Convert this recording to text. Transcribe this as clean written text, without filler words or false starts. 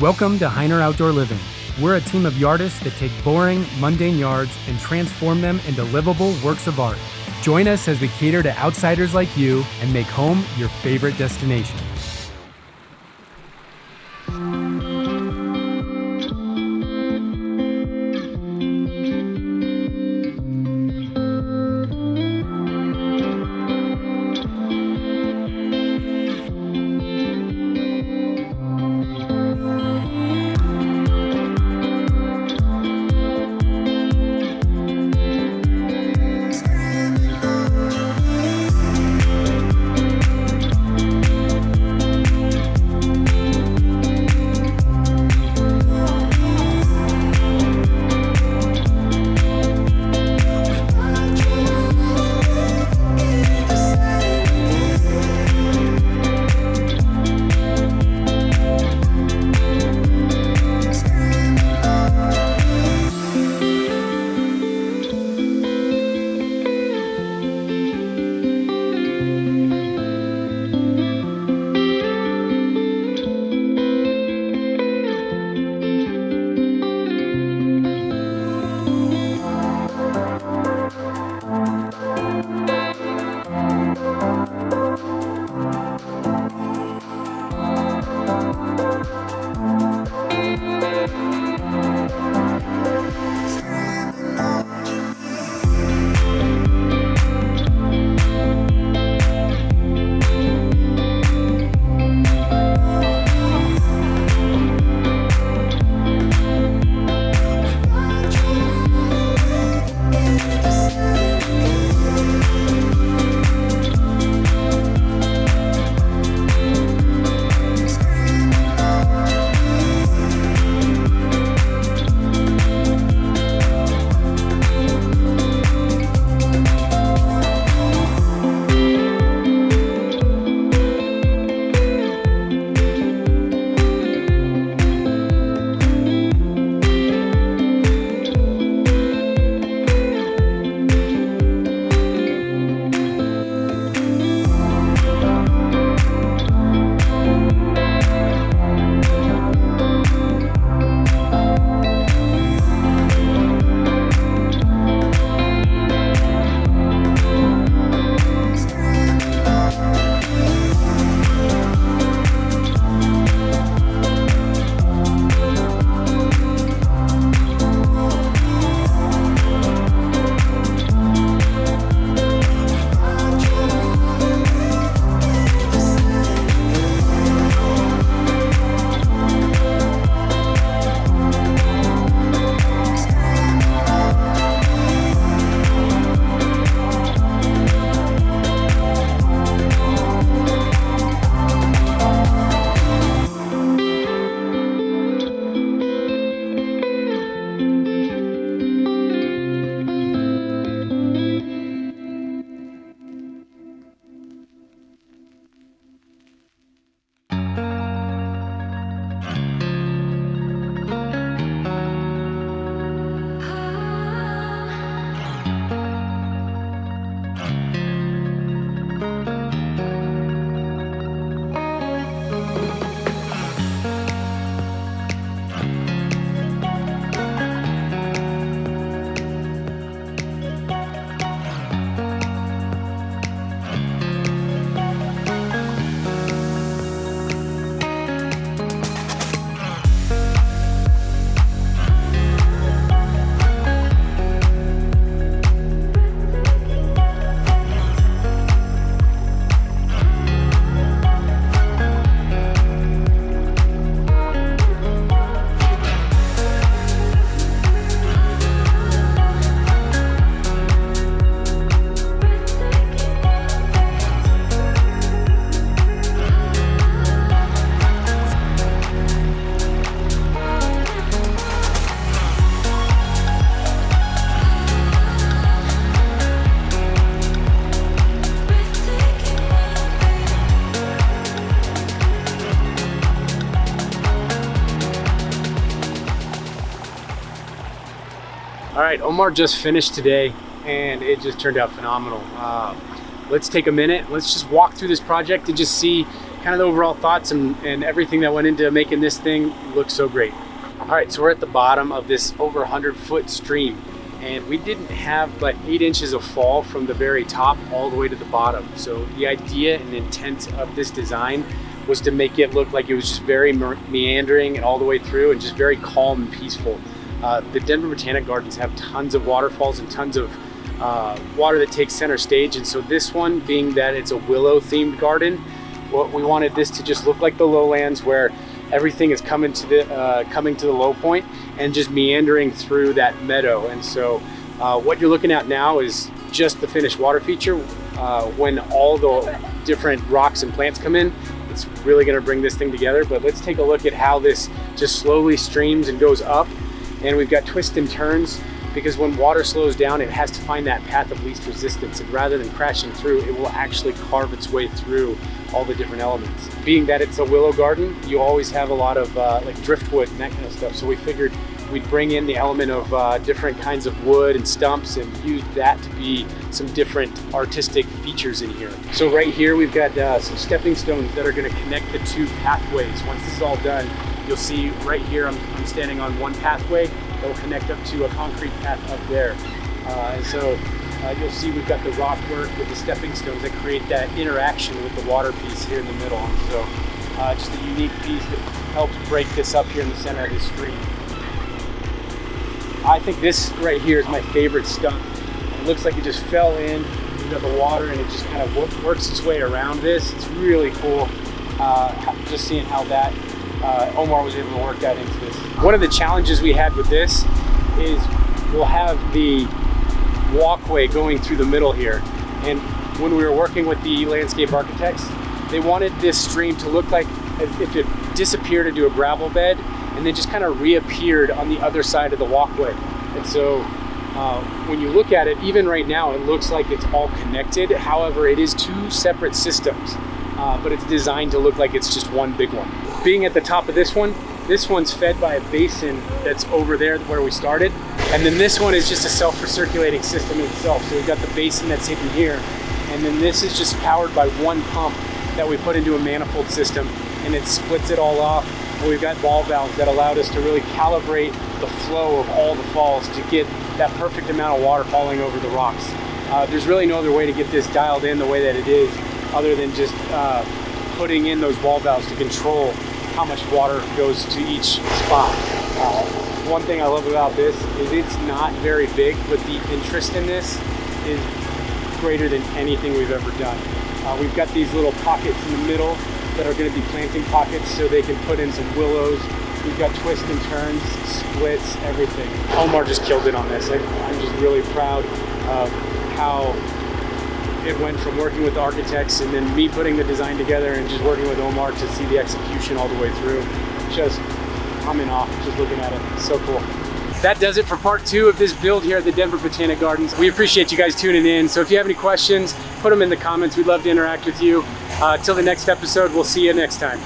Welcome to Hiner Outdoor Living. We're a team of yardists that take boring, mundane yards and transform them into livable works of art. Join us as we cater to outsiders like you and make home your favorite destination. All right, Omar just finished today and it just turned out phenomenal. Let's take a minute, let's just walk through this project and just see kind of the overall thoughts and everything that went into making this thing look so great. All right, so we're at the bottom of this over 100-foot stream, and we didn't have but 8 inches of fall from the very top all the way to the bottom. So the idea and intent of this design was to make it look like it was just very meandering and all the way through and just very calm and peaceful. The Denver Botanic Gardens have tons of waterfalls and tons of water that takes center stage, and so this one, being that it's a willow-themed garden, we wanted this to just look like the lowlands where everything is coming to the low point and just meandering through that meadow. And so what you're looking at now is just the finished water feature. When all the different rocks and plants come in, it's really going to bring this thing together. But let's take a look at how this just slowly streams and goes up. And we've got twists and turns, because when water slows down, it has to find that path of least resistance. And rather than crashing through, it will actually carve its way through all the different elements. Being that it's a willow garden, you always have a lot of like driftwood and that kind of stuff. So we figured we'd bring in the element of different kinds of wood and stumps and use that to be some different artistic features in here. So right here, we've got some stepping stones that are gonna connect the 2 pathways. Once this is all done, you'll see right here, I'm standing on one pathway that will connect up to a concrete path up there. And so you'll see we've got the rock work with the stepping stones that create that interaction with the water piece here in the middle. And so just a unique piece that helps break this up here in the center of the stream. I think this right here is my favorite stump. It looks like it just fell in. We've got the water and it just kind of works its way around this. It's really cool just seeing how that Omar was able to work that into this. One of the challenges we had with this is we'll have the walkway going through the middle here. And when we were working with the landscape architects, they wanted this stream to look like if it disappeared into a gravel bed and then just kind of reappeared on the other side of the walkway. And so when you look at it, even right now, it looks like it's all connected. However, it is 2 separate systems, but it's designed to look like it's just one big one. Being at the top of this one's fed by a basin that's over there where we started. And then this one is just a self-recirculating system itself. So we've got the basin that's hidden here. And then this is just powered by one pump that we put into a manifold system, and it splits it all off. And we've got ball valves that allowed us to really calibrate the flow of all the falls to get that perfect amount of water falling over the rocks. There's really no other way to get this dialed in the way that it is, other than just putting in those ball valves to control how much water goes to each spot. One thing I love about this is it's not very big, but the interest in this is greater than anything we've ever done. We've got these little pockets in the middle that are going to be planting pockets so they can put in some willows. We've got twists and turns, splits, everything. Omar just killed it on this. I'm just really proud of how it went from working with the architects and then me putting the design together and just working with Omar to see the execution all the way through. Just, I'm in awe just looking at it. It's so cool. That does it for part 2 of this build here at the Denver Botanic Gardens. We appreciate you guys tuning in. So if you have any questions, put them in the comments. We'd love to interact with you. Till the next episode, we'll see you next time.